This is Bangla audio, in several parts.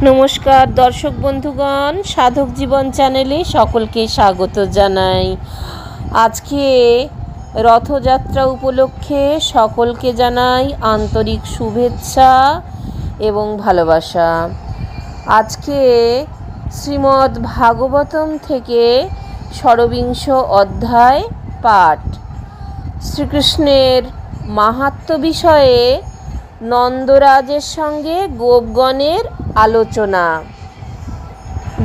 নমস্কার দর্শক বন্ধুগণ, সাধক জীবন চ্যানেলে সকলকে স্বাগত জানাই। আজকে রথযাত্রা উপলক্ষে সকলকে জানাই আন্তরিক শুভেচ্ছা এবং ভালোবাসা। আজকে শ্রীমদ্ ভাগবতম থেকে ষড়বিংশ অধ্যায় পাঠ। শ্রীকৃষ্ণের মাহাত্ম্য বিষয়ে নন্দরাজের সঙ্গে গোপগণের আলোচনা।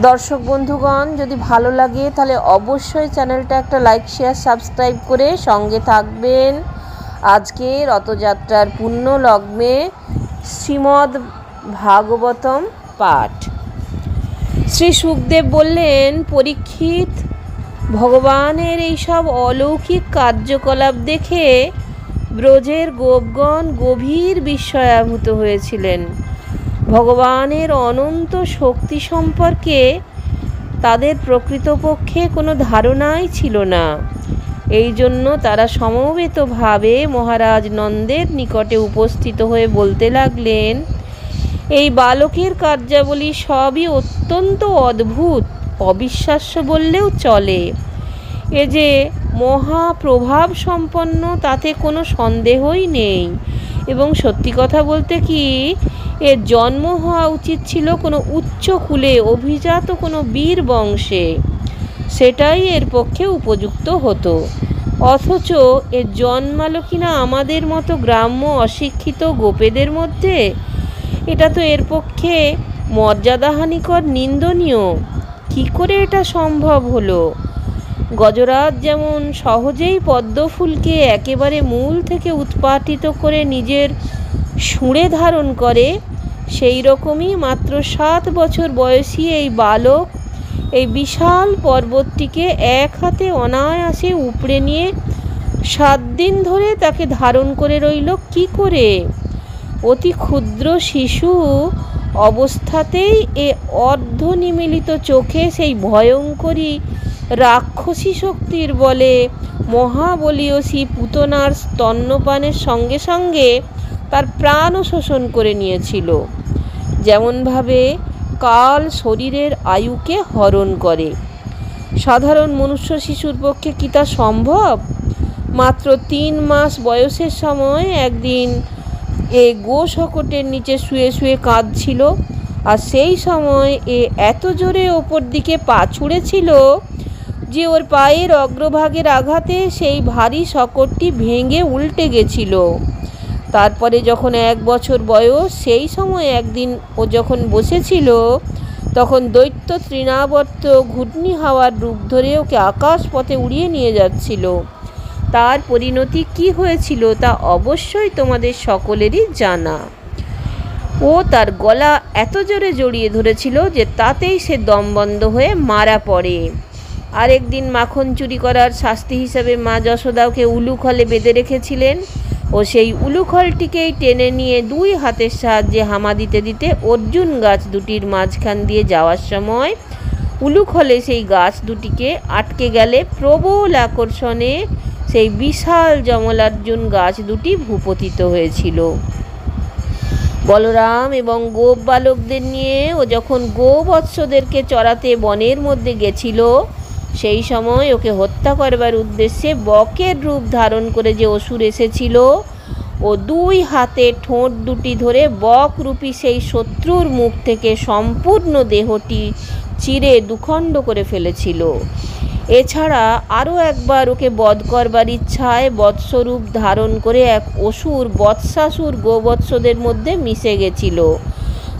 দর্শক বন্ধুগণ, যদি ভালো লাগে তাহলে অবশ্যই চ্যানেলটা একটা লাইক, শেয়ার, সাবস্ক্রাইব করে সঙ্গে থাকবেন। আজকে রথযাত্রার পুণ্য লগ্নে শ্রীমদ্ ভাগবতম পাঠ। শ্রী সুখদেব বললেন, পরীক্ষিত, ভগবানের এইসব অলৌকিক কার্যকলাপ দেখে ব্রজের গোপগণ গভীর বিস্ময়াভূত হয়েছিলেন। ভগবানের অনন্ত শক্তি সম্পর্কে তাদের প্রকৃতপক্ষে কোনো ধারণাই ছিল না। এই জন্য তারা সমবেতভাবে মহারাজ নন্দের নিকটে উপস্থিত হয়ে বলতে লাগলেন, এই বালকের কার্যাবলী সবই অত্যন্ত অদ্ভুত, অবিশ্বাস্য বললেও চলে। এ যে মহাপ্রভাব সম্পন্ন তাতে কোনো সন্দেহই নেই, এবং সত্যি কথা বলতে কি, এর জন্ম হওয়া উচিত ছিল কোনো উচ্চ কুলে অভিজাত কোনো বীর বংশে, সেটাই এর পক্ষে উপযুক্ত হতো। অথচ এর জন্মালো কিনা আমাদের মতো গ্রাম্য অশিক্ষিত গোপেদের মধ্যে। এটা তো এর পক্ষে মর্যাদাহানিকর, নিন্দনীয়। কি করে এটা সম্ভব হলো? গজরাজ যেমন সহজেই পদ্মফুলকে একেবারে মূল থেকে উৎপাটিত করে নিজের সুঁড়ে ধারণ করে, সেই রকমই মাত্র 7 বছর বয়সী এই বালক এই বিশাল পর্বতটিকে এক হাতে অনায়াসে উপড়ে নিয়ে 7 দিন ধরে তাকে ধারণ করে রইল কি করে? অতি ক্ষুদ্র শিশু অবস্থাতেই এ অর্ধনিমীলিত চোখে সেই ভয়ঙ্করী রাক্ষসী শক্তির বলে মহাবলীয় শ্রী পুতনার স্তন্যপানের সঙ্গে সঙ্গে তার প্রাণও শোষণ করে নিয়েছিল। যেমনভাবে কাল শরীরের আয়ুকে হরণ করে, সাধারণ মনুষ্য শিশুর পক্ষে কি তা সম্ভব? মাত্র 3 মাস বয়সের সময় একদিন এ গোশকটের নিচে শুয়ে শুয়ে কাঁদছিল, আর সেই সময় এ এত জোরে ওপর দিকে পা ছুঁড়েছিল যে ওর পায়ের অগ্রভাগের আঘাতে সেই ভারী শকটটি ভেঙে উল্টে গেছিল। তারপরে যখন 1 বছর বয়স, সেই সময় একদিন ও যখন বসেছিল, তখন দৈত্য তৃণাবর্ত ঘূর্ণি হাওয়ার রূপ ধরে ওকে আকাশ পথে উড়িয়ে নিয়ে যাচ্ছিল। তার পরিণতি কি হয়েছিল তা অবশ্যই তোমাদের সকলেরই জানা। ও তার গলা এত জোরে জড়িয়ে ধরেছিল যে তাতেই সে দমবন্ধ হয়ে মারা পড়ে। আরেকদিন মাখন চুরি করার শাস্তি হিসাবে মা যশোদা ওকে উলুখলে বেঁধে রেখেছিলেন, ও সেই উলুখলটিকেই টেনে নিয়ে 2 হাতের সাহায্যে হামা দিতে দিতে অর্জুন গাছ দুটির মাঝখান দিয়ে যাওয়ার সময় উলুখলে সেই গাছ দুটিকে আটকে গেলে প্রবল আকর্ষণে সেই বিশাল যমলার্জুন গাছ দুটি ভূপতিত হয়েছিল। বলরাম এবং গোপ বালকদের নিয়ে ও যখন গোবৎসদেরকে চড়াতে বনের মধ্যে গেছিল, সেই সময় ওকে হত্যা করবার উদ্দেশ্যে বকের রূপ ধারণ করে যে অসুর এসেছিল, ও 2 হাতে ঠোঁট দুটি ধরে বকরূপী সেই শত্রুর মুখ থেকে সম্পূর্ণ দেহটি চিরে দুখণ্ড করে ফেলেছিল। এছাড়া আরও একবার ওকে বধ করবার ইচ্ছায় বৎসরূপ ধারণ করে এক অসুর বৎসাসুর গোবৎসদের মধ্যে মিশে গেছিল,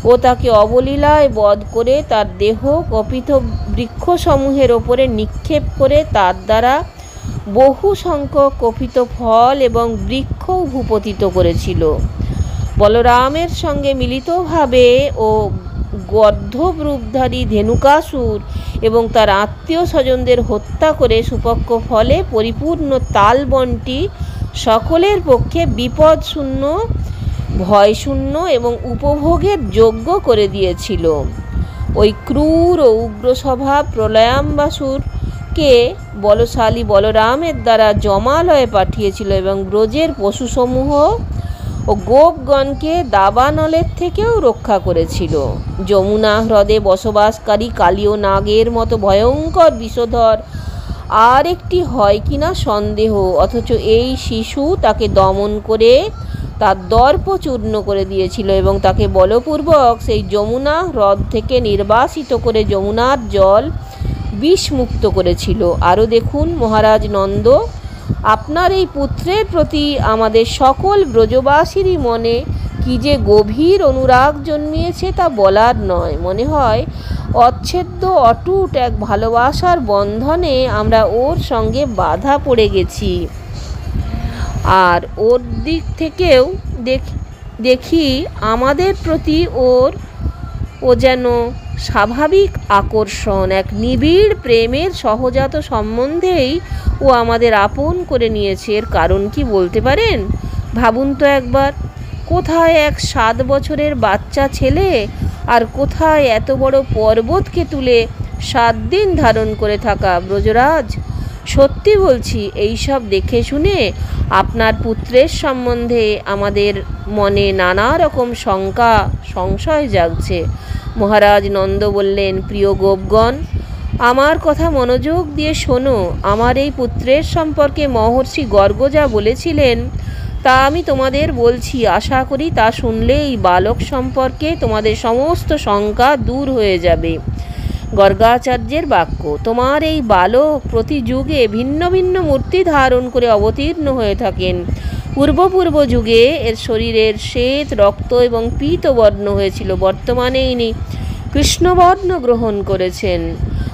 ও তাকে অবলীলায় বধ করে তার দেহ কপিত বৃক্ষসমূহের ওপরে নিক্ষেপ করে তার দ্বারা বহু সংখ্যক কপিত ফল এবং বৃক্ষও ভূপতিত করেছিল। বলরামের সঙ্গে মিলিতভাবে ও গর্ধব রূপধারী ধেনুকাসুর এবং তার আত্মীয় স্বজনদের হত্যা করে সুপক্ষ ফলে পরিপূর্ণ তালবনটি সকলের পক্ষে বিপদশূন্য, ভয়শূন্য এবং উপভোগের যোগ্য করে দিয়েছিল। ওই ক্রূর ও উগ্র স্বভাব প্রলয়াম্বাসুরকে বলশালী বলরামের দ্বারা জমালয়ে পাঠিয়েছিল, এবং ব্রজের পশুসমূহ ও গোপগণকে দাবানলের থেকেও রক্ষা করেছিল। যমুনা হ্রদে বসবাসকারী কালীয় নাগের মতো ভয়ঙ্কর বিষধর আর একটি হয় কিনা সন্দেহ, অথচ এই শিশু তাকে দমন করে তার দর্প চূর্ণ করে দিয়েছিল এবং তাকে বলপূর্বক সেই যমুনা হ্রদ থেকে নির্বাসিত করে যমুনার জল বিষমুক্ত করেছিল। আরও দেখুন মহারাজ নন্দ, আপনার এই পুত্রের প্রতি আমাদের সকল ব্রজবাসীরই মনে কি যে গভীর অনুরাগ জন্মিয়েছে তা বলার নয়। মনে হয় অচ্ছেদ্য অটুট এক ভালোবাসার বন্ধনে আমরা ওর সঙ্গে বাধা পড়ে গেছি। আর ওর দিক থেকেও দেখি আমাদের প্রতি ও যেন স্বাভাবিক আকর্ষণ, এক নিবিড় প্রেমের সহজাত সম্বন্ধেই ও আমাদের আপন করে নিয়েছে। এর কারণ কি বলতে পারেন? ভাবুন তো একবার, কোথায় এক 7 বছরের বাচ্চা ছেলে আর কোথায় এত বড় পর্বতকে তুলে 7 দিন ধারণ করে থাকা ব্রজরাজ। সত্যি বলছি, এইসব দেখে শুনে আপনার পুত্রের সম্বন্ধে আমাদের মনে নানা রকম শঙ্কা সংশয় জাগছে। মহারাজ নন্দ বললেন, প্রিয় গোপগণ, আমার কথা মনোযোগ দিয়ে শোনো। আমার এই পুত্রের সম্পর্কে মহর্ষি গর্গ যা বলেছিলেন তা আমি তোমাদের বলছি। আশা করি তা শুনলে এই বালক সম্পর্কে তোমাদের সমস্ত শঙ্কা দূর হয়ে যাবে। গর্গাচার্যের বাক্য, তোমার এই বালক প্রতি যুগে ভিন্ন ভিন্ন মূর্তি ধারণ করে অবতীর্ণ হয়ে থাকেন। পূর্ব যুগে এর শরীরের শ্বেত, রক্ত এবং পীতবর্ণ হয়েছিল। বর্তমানে ইনি কৃষ্ণবর্ণ গ্রহণ করেছেন।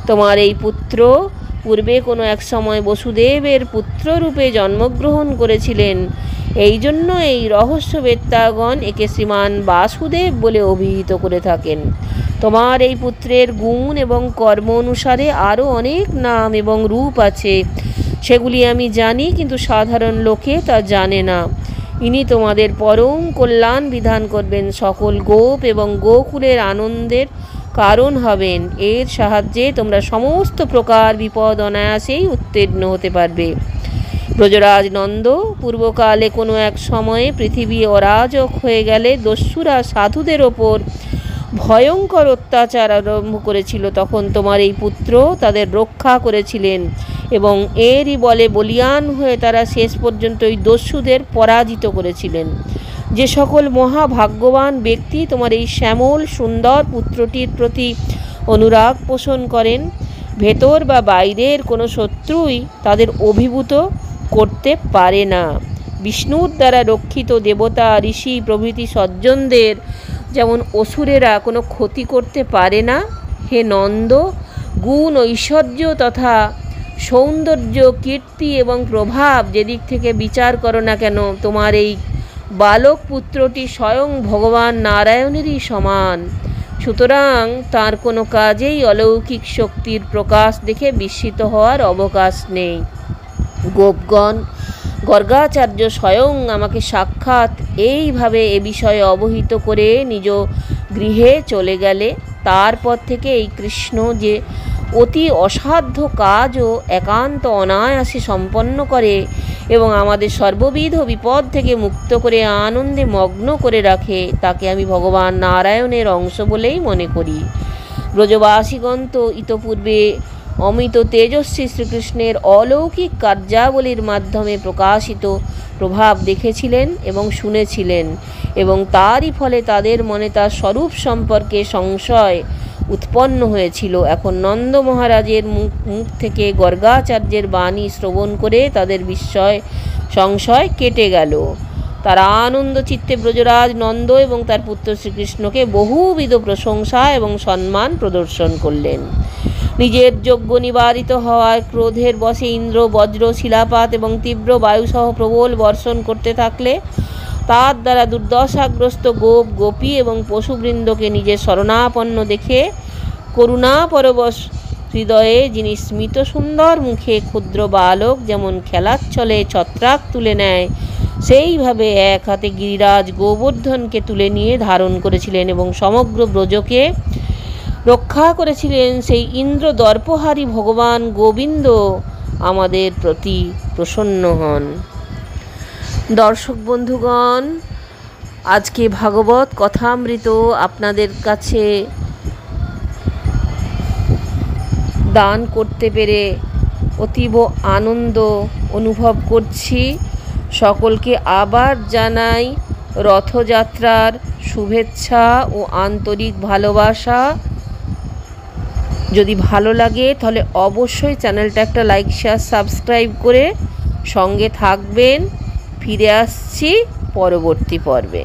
তোমার এই পুত্র পূর্বে কোনো এক সময় বসুদেবের পুত্ররূপে জন্মগ্রহণ করেছিলেন। এই জন্য এই রহস্যবেত্তাগণ একে শ্রীমান বাসুদেব বলে অভিহিত করে থাকেন। তোমার এই পুত্রের গুণ এবং কর্ম অনুসারে আরও অনেক নাম এবং রূপ আছে, সেগুলি আমি জানি, কিন্তু সাধারণ লোকে তা জানে না। ইনি তোমাদের পরম কল্যাণ বিধান করবেন, সকল গোপ এবং গোকুলের আনন্দের কারণ হবেন। এর সাহায্যে তোমরা সমস্ত প্রকার বিপদ অনায়াসেই উত্তীর্ণ হতে পারবে। ব্রজরাজ নন্দ, পূর্বকালে কোনো এক সময়ে পৃথিবী অরাজক হয়ে গেলে দস্যুরা সাধুদের ওপর ভয়ঙ্কর অত্যাচার আরম্ভ করেছিল। তখন তোমার এই পুত্র তাদের রক্ষা করেছিলেন এবং এরই বলে বলীয়ান হয়ে তারা শেষ পর্যন্ত এই দস্যুদের পরাজিত করেছিলেন। যে সকল মহাভাগ্যবান ব্যক্তি তোমার এই শ্যামল সুন্দর পুত্রটির প্রতি অনুরাগ পোষণ করেন, ভেতর বা বাইরের কোনো শত্রুই তাদের অভিভূত করতে পারে না। বিষ্ণুর দ্বারা রক্ষিত দেবতা, ঋষি প্রভৃতি সজ্জনদের যেমন অসুরেরা কোনো ক্ষতি করতে পারে না, হে নন্দ, গুণ, ঐশ্বর্য তথা সৌন্দর্য, কীর্তি এবং প্রভাব যেদিক থেকে বিচার করো না কেন, তোমার এই বালক পুত্রটি স্বয়ং ভগবান নারায়ণেরই সমান। সুতরাং তার কোনো কাজেই অলৌকিক শক্তির প্রকাশ দেখে বিস্মিত হওয়ার অবকাশ নেই। গোপগণ, গর্গাচার্য স্বয়ং আমাকে সাক্ষাৎ এইভাবে এ বিষয়ে অবহিত করে নিজ গৃহে চলে গেলে। তারপর থেকে এই কৃষ্ণ যে অতি অসাধ্য কাজও একান্ত অনায়াসে সম্পন্ন করে এবং আমাদের সর্ববিধ বিপদ থেকে মুক্ত করে আনন্দে মগ্ন করে রাখে, তাকে আমি ভগবান নারায়ণের অংশ বলেই মনে করি। ব্রজবাসীগণ তো ইতপূর্বে অমিত তেজস্বী শ্রীকৃষ্ণের অলৌকিক কার্যাবলীর মাধ্যমে প্রকাশিত প্রভাব দেখেছিলেন এবং শুনেছিলেন, এবং তারই ফলে তাদের মনে তার স্বরূপ সম্পর্কে সংশয় উৎপন্ন হয়েছিল। এখন নন্দ মহারাজের মুখ থেকে গর্গাচার্যের বাণী শ্রবণ করে তাদের সংশয় কেটে গেল। তারা আনন্দ চিত্তে ব্রজরাজ নন্দ এবং তার পুত্র শ্রীকৃষ্ণকে বহুবিধ প্রশংসা এবং সম্মান প্রদর্শন করলেন। নিজের যজ্ঞ নিবারিত হওয়ায় ক্রোধের বশে ইন্দ্র বজ্র, শিলাপাত এবং তীব্র বায়ুসহ প্রবল বর্ষণ করতে থাকলে তার দ্বারা দুর্দশাগ্রস্ত গোপ, গোপী এবং পশুবৃন্দকে নিজের শরণাপন্ন দেখে করুণাপরবশ হৃদয়ে যিনি স্মিত সুন্দর মুখে ক্ষুদ্র বালক যেমন খেলাচ্ছলে ছত্রাক তুলে নেয়, সেইভাবে এক হাতে গিরিরাজ গোবর্ধনকে তুলে নিয়ে ধারণ করেছিলেন এবং সমগ্র ব্রজকে রক্ষা করেছিলেন। সেই ইন্দ্র দর্পহারী ভগবান গোবিন্দ আমাদের প্রতি প্রসন্ন হন। দর্শক বন্ধুগণ, আজকে ভাগবত কথামৃত আপনাদের কাছে দান করতে পেরে অতীব আনন্দ অনুভব করছি। সকলকে আবার জানাই রথযাত্রার শুভেচ্ছা ও আন্তরিক ভালোবাসা। যদি ভালো লাগে তাহলে অবশ্যই চ্যানেলটা একটা লাইক শেয়ার সাবস্ক্রাইব করে সঙ্গে থাকবেন। ফিরে আসছি পরবর্তী পর্বে।